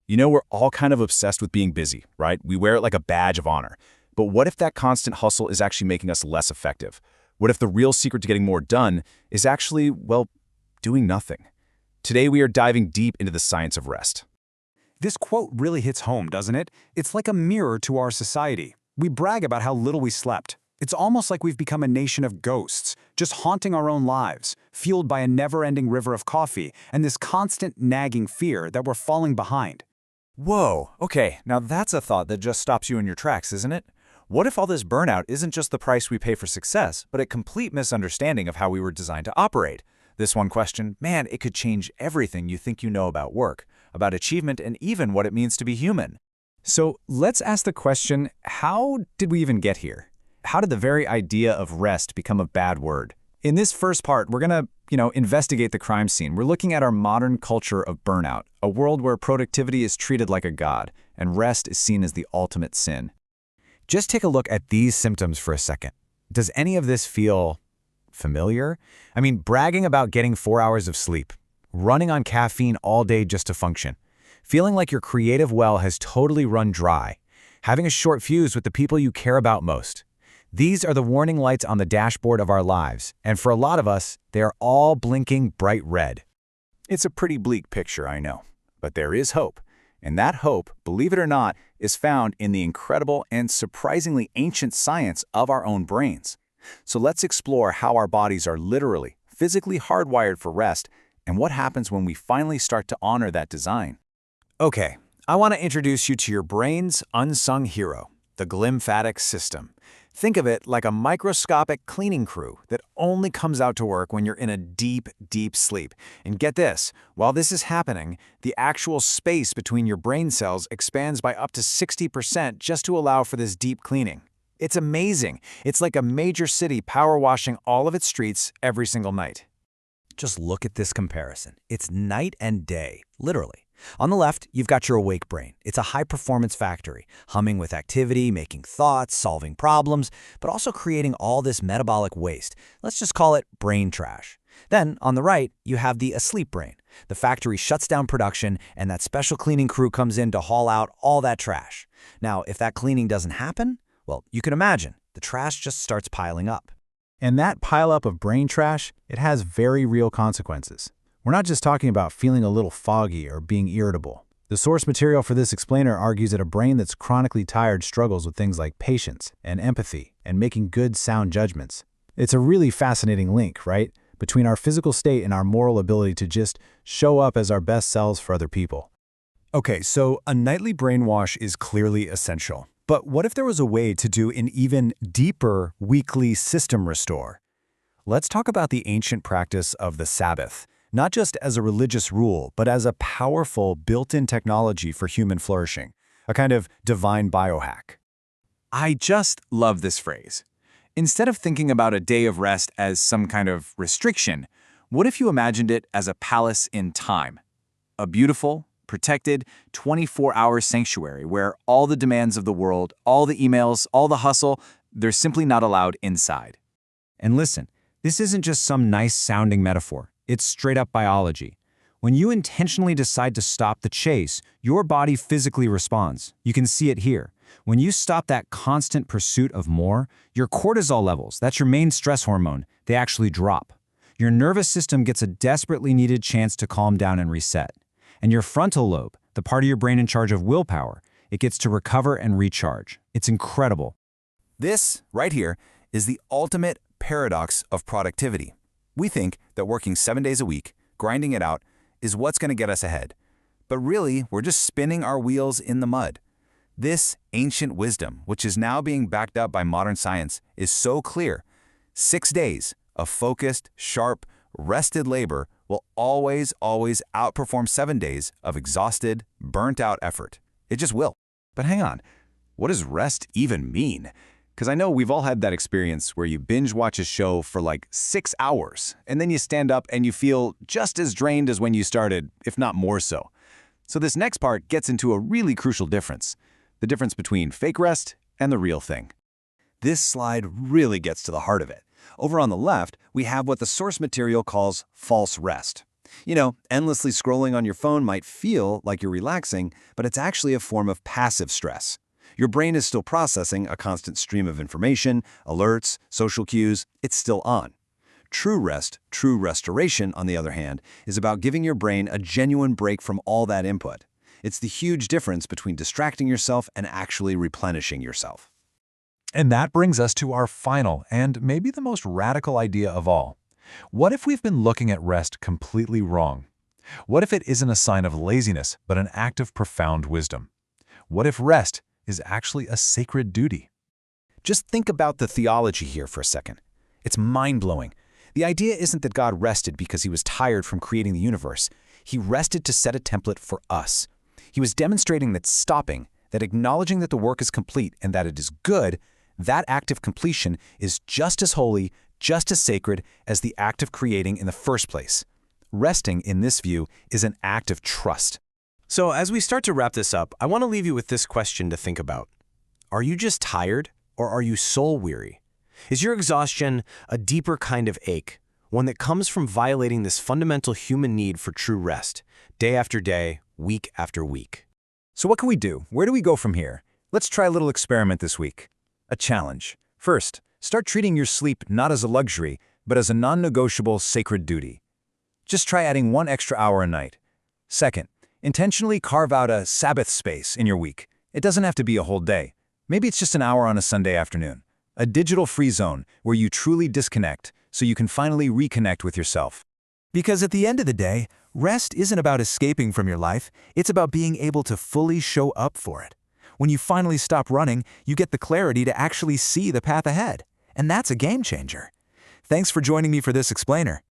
We're all kind of obsessed with being busy, right? We wear it like a badge of honor. But what if that constant hustle is actually making us less effective? What if the real secret to getting more done is actually, well, doing nothing? Today we are diving deep into the science of rest. This quote really hits home, doesn't it? It's like a mirror to our society. We brag about how little we slept. It's almost like we've become a nation of ghosts, just haunting our own lives, fueled by a never-ending river of coffee and this constant nagging fear that we're falling behind. Whoa, okay, now that's a thought that just stops you in your tracks, isn't it? What if all this burnout isn't just the price we pay for success, but a complete misunderstanding of how we were designed to operate? This one question, man, it could change everything you think you know about work, about achievement, and even what it means to be human. So let's ask the question, how did we even get here? How did the very idea of rest become a bad word? In this first part, we're going to, investigate the crime scene. We're looking at our modern culture of burnout, a world where productivity is treated like a god, and rest is seen as the ultimate sin. Just take a look at these symptoms for a second. Does any of this feel familiar? I mean, bragging about getting 4 hours of sleep, running on caffeine all day just to function, feeling like your creative well has totally run dry, having a short fuse with the people you care about most. These are the warning lights on the dashboard of our lives, and for a lot of us, they are all blinking bright red. It's a pretty bleak picture, I know, but there is hope. And that hope, believe it or not, is found in the incredible and surprisingly ancient science of our own brains. So let's explore how our bodies are literally, physically hardwired for rest, and what happens when we finally start to honor that design. Okay, I want to introduce you to your brain's unsung hero, the glymphatic system. Think of it like a microscopic cleaning crew that only comes out to work when you're in a deep, deep sleep. And get this, while this is happening, the actual space between your brain cells expands by up to 60% just to allow for this deep cleaning. It's amazing. It's like a major city power washing all of its streets every single night. Just look at this comparison. It's night and day, literally. On the left, you've got your awake brain. It's a high-performance factory, humming with activity, making thoughts, solving problems, but also creating all this metabolic waste. Let's just call it brain trash. Then, on the right, you have the asleep brain. The factory shuts down production, and that special cleaning crew comes in to haul out all that trash. Now, if that cleaning doesn't happen, well, you can imagine, the trash just starts piling up. And that pileup of brain trash, it has very real consequences. We're not just talking about feeling a little foggy or being irritable. The source material for this explainer argues that a brain that's chronically tired struggles with things like patience and empathy and making good, sound judgments. It's a really fascinating link, right, between our physical state and our moral ability to just show up as our best selves for other people. Okay, so a nightly brainwash is clearly essential. But what if there was a way to do an even deeper weekly system restore? Let's talk about the ancient practice of the Sabbath, not just as a religious rule, but as a powerful built-in technology for human flourishing, a kind of divine biohack. I just love this phrase. Instead of thinking about a day of rest as some kind of restriction, what if you imagined it as a palace in time? A beautiful, protected, 24-hour sanctuary where all the demands of the world, all the emails, all the hustle, they're simply not allowed inside. And listen, this isn't just some nice-sounding metaphor. It's straight-up biology. When you intentionally decide to stop the chase, your body physically responds. You can see it here. When you stop that constant pursuit of more, your cortisol levels, that's your main stress hormone, they actually drop. Your nervous system gets a desperately needed chance to calm down and reset. And your frontal lobe, the part of your brain in charge of willpower, it gets to recover and recharge. It's incredible. This, right here, is the ultimate paradox of productivity. We think that working 7 days a week, grinding it out, is what's going to get us ahead. But really, we're just spinning our wheels in the mud. This ancient wisdom, which is now being backed up by modern science, is so clear. 6 days of focused, sharp, rested labor will always outperform 7 days of exhausted, burnt-out effort. It just will. But hang on, what does rest even mean? Because I know we've all had that experience where you binge watch a show for like 6 hours, and then you stand up and you feel just as drained as when you started, if not more so. So this next part gets into a really crucial difference, the difference between fake rest and the real thing. This slide really gets to the heart of it. Over on the left, we have what the source material calls false rest. Endlessly scrolling on your phone might feel like you're relaxing, but it's actually a form of passive stress. Your brain is still processing a constant stream of information, alerts, social cues. It's still on. True rest, true restoration, on the other hand, is about giving your brain a genuine break from all that input. It's the huge difference between distracting yourself and actually replenishing yourself. And that brings us to our final and maybe the most radical idea of all. What if we've been looking at rest completely wrong? What if it isn't a sign of laziness, but an act of profound wisdom? What if rest is actually a sacred duty? Just think about the theology here for a second. It's mind-blowing. The idea isn't that God rested because he was tired from creating the universe. He rested to set a template for us. He was demonstrating that stopping, that acknowledging that the work is complete and that it is good, that act of completion is just as holy, just as sacred as the act of creating in the first place. Resting, in this view, is an act of trust. So as we start to wrap this up, I want to leave you with this question to think about. Are you just tired, or are you soul-weary? Is your exhaustion a deeper kind of ache, one that comes from violating this fundamental human need for true rest, day after day, week after week? So what can we do? Where do we go from here? Let's try a little experiment this week. A challenge. First, start treating your sleep not as a luxury, but as a non-negotiable sacred duty. Just try adding 1 extra hour a night. Second, intentionally carve out a Sabbath space in your week. It doesn't have to be a whole day. Maybe it's just an hour on a Sunday afternoon. A digital-free zone where you truly disconnect so you can finally reconnect with yourself. Because at the end of the day, rest isn't about escaping from your life, it's about being able to fully show up for it. When you finally stop running, you get the clarity to actually see the path ahead. And that's a game changer. Thanks for joining me for this explainer.